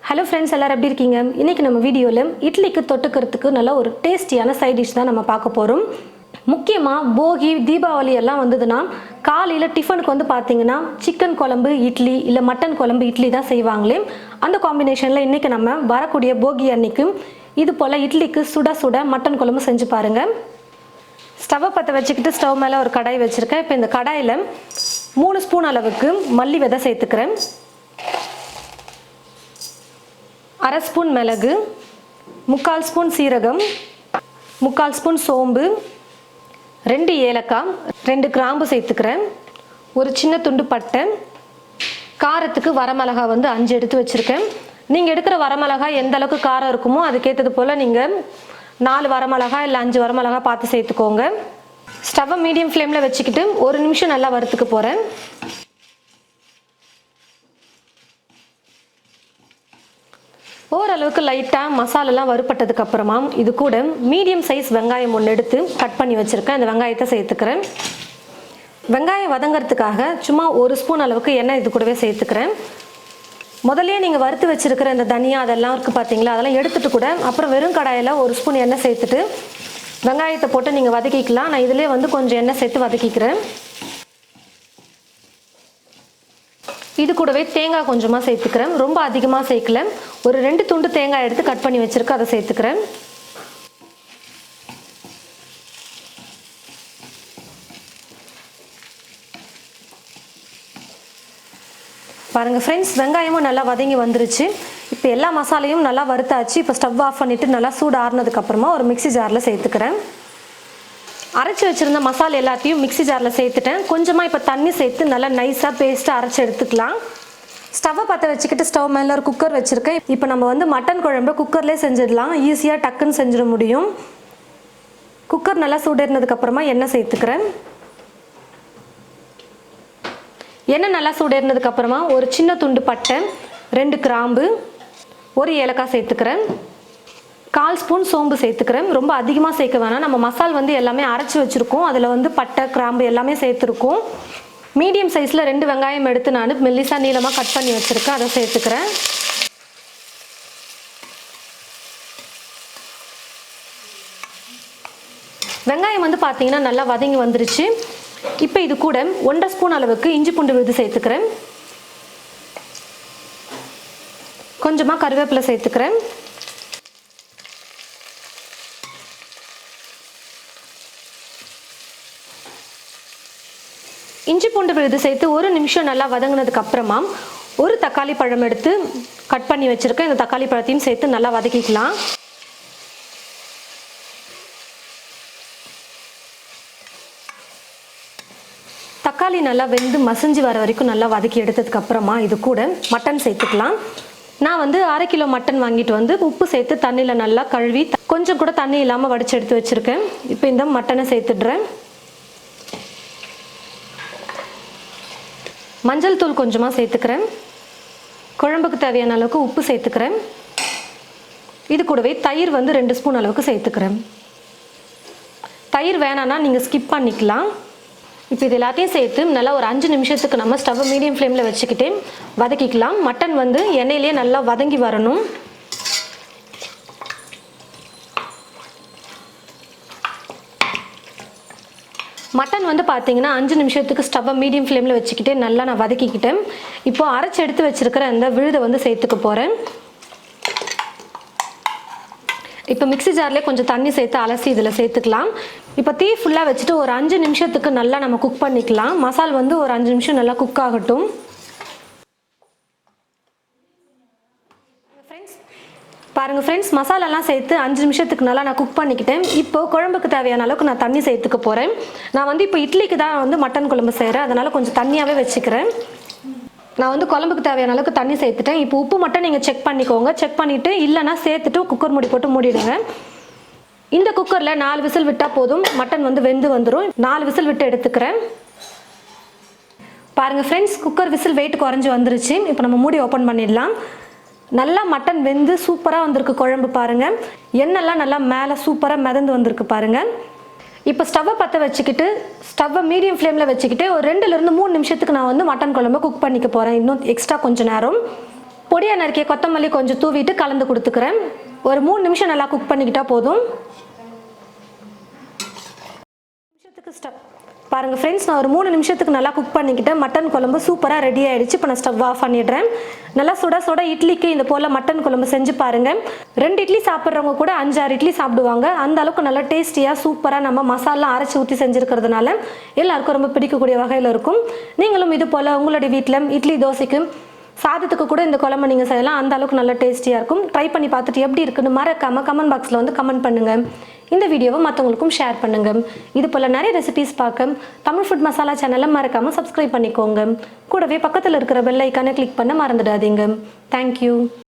Hello friends, எல்லாரும் எப்படி இருக்கீங்க? இன்றைக்கி நம்ம வீடியோவில் இட்லிக்கு தொட்டுக்கிறதுக்கு நல்ல ஒரு டேஸ்டியான சைட் டிஷ் தான் நம்ம பார்க்க போகிறோம். முக்கியமாக போகி தீபாவளி எல்லாம் வந்ததுன்னா காலையில் டிஃபனுக்கு வந்து பார்த்திங்கன்னா சிக்கன் குழம்பு இட்லி இல்லை மட்டன் குழம்பு இட்லி தான் செய்வாங்களே. அந்த காம்பினேஷனில் இன்றைக்கி நம்ம வரக்கூடிய போகி அன்னைக்கு இது போல் இட்லிக்கு சுட சுட மட்டன் குழம்பு செஞ்சு பாருங்கள். ஸ்டவ்வை பற்ற வச்சுக்கிட்டு ஸ்டவ் மேலே ஒரு கடாய் வச்சுருக்கேன். இப்போ இந்த கடாயில் 3 ஸ்பூன் அளவுக்கு மல்லி விதை சேர்த்துக்கிறேன், 1/2 ஸ்பூன் மிளகு, 3/4 ஸ்பூன் சீரகம், 3/4 ஸ்பூன் சோம்பு, 2 ஏலக்காய், 2 கிராம்பு சேர்த்துக்கிறேன், ஒரு சின்ன துண்டு பட்டை, காரத்துக்கு வரமிளகா வந்து 5 எடுத்து வச்சுருக்கேன். நீங்கள் எடுக்கிற வரமிளகா எந்த அளவுக்கு காரம் இருக்குமோ அதுக்கேற்றது போல் நீங்கள் 4 வரமிளகா இல்லை 5 வரமிளகா பார்த்து சேர்த்துக்கோங்க. ஸ்டவ்வை மீடியம் ஃப்ளேமில் வச்சுக்கிட்டு 1 நிமிஷம் நல்லா வறுத்துக்க போகிறேன். ஓரளவுக்கு லைட்டாக மசாலெல்லாம் வறுப்பட்டதுக்கு அப்புறமா இது கூட மீடியம் சைஸ் வெங்காயம் 1 எடுத்து கட் பண்ணி வச்சுருக்கேன். அந்த வெங்காயத்தை சேர்த்துக்கிறேன். வெங்காயம் வதங்கிறதுக்காக சும்மா 1 ஸ்பூன் அளவுக்கு எண்ணெய் இது கூடவே சேர்த்துக்கிறேன். முதல்ல நீங்கள் வறுத்து வச்சுருக்கிற இந்த தனியா அதெல்லாம் இருக்குது பார்த்தீங்களா, அதெல்லாம் எடுத்துகிட்டு கூட அப்புறம் வெறும் கடாயில் 1 ஸ்பூன் எண்ணெய் சேர்த்துட்டு வெங்காயத்தை போட்டு நீங்கள் வதக்கிக்கலாம். நான் இதிலே வந்து கொஞ்சம் எண்ணெய் சேர்த்து வதக்கிக்கிறேன். இது கூடவே தேங்காய் கொஞ்சமாக சேர்த்துக்கிறேன், ரொம்ப அதிகமாக சேர்க்கல. ஒரு 2 துண்டு தேங்காய் எடுத்து கட் பண்ணி வச்சுருக்கேன், அதை சேர்த்துக்கிறேன். பாருங்கள் ஃப்ரெண்ட்ஸ், வெங்காயமும் நல்லா வதங்கி வந்துருச்சு. இப்போ எல்லா மசாலையும் நல்லா வறுத்தாச்சு. இப்போ ஸ்டவ் ஆஃப் பண்ணிவிட்டு நல்லா சூடு ஆறுனதுக்கப்புறமா ஒரு மிக்ஸி ஜாரில் சேர்த்துக்கிறேன். அரைச்சி வச்சுருந்த மசாலா எல்லாத்தையும் மிக்ஸி ஜாரில் சேர்த்துட்டேன். கொஞ்சமாக இப்போ தண்ணி சேர்த்து நல்லா நைஸாக பேஸ்ட்டாக அரைச்சி எடுத்துக்கலாம். ஸ்டவ்வை பற்ற வச்சுக்கிட்டு ஸ்டவ் மேலே ஒரு குக்கர் வச்சுருக்கேன். இப்போ நம்ம வந்து மட்டன் குழம்பு குக்கர்லேயே செஞ்சிடலாம், ஈஸியாக டக்குன்னு செஞ்சிட முடியும். குக்கர் நல்லா சூடேறினதுக்கப்புறமா எண்ணெய் சேர்த்துக்கிறேன். எண்ணெய் நல்லா சூடேறினதுக்கப்புறமா ஒரு சின்ன துண்டு பட்டை, 2 கிராம்பு, 1 ஏலக்காய் சேர்த்துக்கிறேன், 1/4 ஸ்பூன் சோம்பு சேர்த்துக்கிறேன். ரொம்ப அதிகமாக சேர்க்க வேணாம், நம்ம மசால் வந்து எல்லாமே அரைச்சி வச்சுருக்கோம், அதில் வந்து பட்டை கிராம்பு எல்லாமே சேர்த்துருக்கோம். மீடியம் சைஸில் 2 வெங்காயம் எடுத்து நான் மெல்லிசாக நீளமாக கட் பண்ணி வச்சுருக்கேன், அதை சேர்த்துக்கிறேன். வெங்காயம் வந்து பார்த்தீங்கன்னா நல்லா வதங்கி வந்துருச்சு. இப்போ இது கூட 1/2 ஸ்பூன் அளவுக்கு இஞ்சி பூண்டு விழுது சேர்த்துக்கிறேன், கொஞ்சமாக கருவேப்பிலை சேர்த்துக்கிறேன். இஞ்சி பூண்டு விழுது சேர்த்து 1 நிமிஷம் நல்லா வதங்கினதுக்கு அப்புறமா ஒரு தக்காளி பழம் எடுத்து கட் பண்ணி வச்சுருக்கேன். இந்த தக்காளி பழத்தையும் சேர்த்து நல்லா வதக்கிக்கலாம். தக்காளி நல்லா வெந்து மசிஞ்சு வர வரைக்கும் நல்லா வதக்கி எடுத்ததுக்கு அப்புறமா இது கூட மட்டன் சேர்த்துக்கலாம். நான் வந்து 1/2 கிலோ மட்டன் வாங்கிட்டு வந்து உப்பு சேர்த்து தண்ணியில் நல்லா கழுவி கொஞ்சம் கூட தண்ணி இல்லாமல் வடித்து எடுத்து வச்சுருக்கேன். இப்போ இந்த மட்டனை சேர்த்துடுறேன். மஞ்சள் தூள் கொஞ்சமாக சேர்த்துக்கிறேன், குழம்புக்கு தேவையான அளவுக்கு உப்பு சேர்த்துக்கிறேன். இது கூடவே தயிர் வந்து 2 ஸ்பூன் அளவுக்கு சேர்த்துக்கிறேன். தயிர் வேணான்னா நீங்கள் ஸ்கிப் பண்ணிக்கலாம். இப்போ இது எல்லாத்தையும் சேர்த்து நல்லா ஒரு 5 நிமிஷத்துக்கு நம்ம ஸ்டவ் மீடியம் ஃப்ளேமில் வச்சுக்கிட்டே வதக்கிக்கலாம். மட்டன் வந்து எண்ணெயிலே நல்லா வதங்கி வரணும். மட்டன் வந்து பார்த்தீங்கன்னா 5 நிமிஷத்துக்கு ஸ்டவ்வை மீடியம் ஃப்ளேமில் வச்சுக்கிட்டே நல்லா நான் வதக்கிக்கிட்டேன். இப்போ அரைச்சி எடுத்து வச்சுருக்கிற அந்த விழுதை வந்து சேர்த்துக்க போகிறேன். இப்போ மிக்ஸி ஜார்லேயே கொஞ்சம் தண்ணி சேர்த்து அலசி இதில் சேர்த்துக்கலாம். இப்போ தீ ஃபுல்லாக வச்சுட்டு ஒரு 5 நிமிஷத்துக்கு நல்லா நம்ம குக் பண்ணிக்கலாம். மசால் வந்து ஒரு 5 நிமிஷம் நல்லா குக் ஆகட்டும். பாருங்கள் ஃப்ரெண்ட்ஸ், மசாலாலாம் சேர்த்து 5 நிமிஷத்துக்கு நல்லா நான் குக் பண்ணிக்கிட்டேன். இப்போ குழம்புக்கு தேவையான அளவுக்கு நான் தண்ணி சேர்த்துக்க போகிறேன். நான் வந்து இப்போ இட்லிக்கு தான் வந்து மட்டன் குழம்பு செய்கிறேன், அதனால் கொஞ்சம் தண்ணியாகவே வச்சுக்கிறேன். நான் வந்து குழம்புக்கு தேவையான அளவுக்கு தண்ணி சேர்த்துட்டேன். இப்போ உப்பு மட்டும் நீங்கள் செக் பண்ணிக்கோங்க. செக் பண்ணிவிட்டு இல்லைனா சேர்த்துட்டு குக்கர் மூடி போட்டு மூடிடுங்க. இந்த குக்கரில் 4 விசில் விட்டால் போதும், மட்டன் வந்து வெந்து வந்துடும். 4 விசில் விட்டு எடுத்துக்கிறேன். பாருங்கள் ஃப்ரெண்ட்ஸ், குக்கர் விசில் வெயிட் குறைஞ்சி வந்துருச்சு. இப்போ நம்ம மூடி ஓப்பன் பண்ணிடலாம். நல்லா மட்டன் வெந்து சூப்பராக வந்திருக்கு குழம்பு. பாருங்கள், எண்ணெய்லாம் நல்லா மேலே சூப்பராக மிதந்து வந்திருக்கு பாருங்கள். இப்போ ஸ்டவ்வை பற்ற வச்சுக்கிட்டு ஸ்டவ்வை மீடியம் ஃப்ளேமில் வச்சுக்கிட்டு ஒரு 2 to 3 நிமிஷத்துக்கு நான் வந்து மட்டன் குழம்பு குக் பண்ணிக்க போகிறேன். இன்னும் எக்ஸ்ட்ரா கொஞ்சம் நேரம். பொடியாக நறுக்கிய கொத்தமல்லி கொஞ்சம் தூவிட்டு கலந்து கொடுத்துக்கிறேன். ஒரு 3 நிமிஷம் நல்லா குக் பண்ணிக்கிட்டா போதும். பாருங்கள் ஃப்ரெண்ட்ஸ், நான் ஒரு 3 நிமிஷத்துக்கு நல்லா குக் பண்ணிக்கிட்டேன். மட்டன் குழம்பு சூப்பராக ரெடி ஆகிடுச்சு. இப்போ நான் ஸ்டவ் ஆஃப் பண்ணிடுறேன். நல்லா சுட சுட இட்லிக்கு இந்த போல் மட்டன் குழம்பு செஞ்சு பாருங்கள். 2 இட்லி சாப்பிட்றவங்க கூட 5-6 இட்லி சாப்பிடுவாங்க. அந்த அளவுக்கு நல்லா டேஸ்டியாக சூப்பராக நம்ம மசாலா அரைச்சி ஊற்றி செஞ்சுருக்கிறதுனால எல்லாருக்கும் ரொம்ப பிடிக்கக்கூடிய வகையில் இருக்கும். நீங்களும் இது போல் உங்களுடைய வீட்டில் இட்லி தோசைக்கு சாதத்துக்கு கூட இந்த குழம்பு நீங்கள் செய்யலாம். அந்த அளவுக்கு நல்லா டேஸ்டியாக இருக்கும். ட்ரை பண்ணி பார்த்துட்டு எப்படி இருக்குன்னு மறக்காமல் கமெண்ட் பாக்ஸில் வந்து கமெண்ட் பண்ணுங்கள். இந்த வீடியோவை மற்றவங்களுக்கும் ஷேர் பண்ணுங்கள். இது போல் நிறைய ரெசிபீஸ் பார்க்க தமிழ் ஃபுட் மசாலா சேனலை மறக்காமல் சப்ஸ்கிரைப் பண்ணிக்கோங்க. கூடவே பக்கத்தில் இருக்கிற பெல் ஐக்கானை கிளிக் பண்ண மறந்துடாதீங்க. தேங்க்யூ.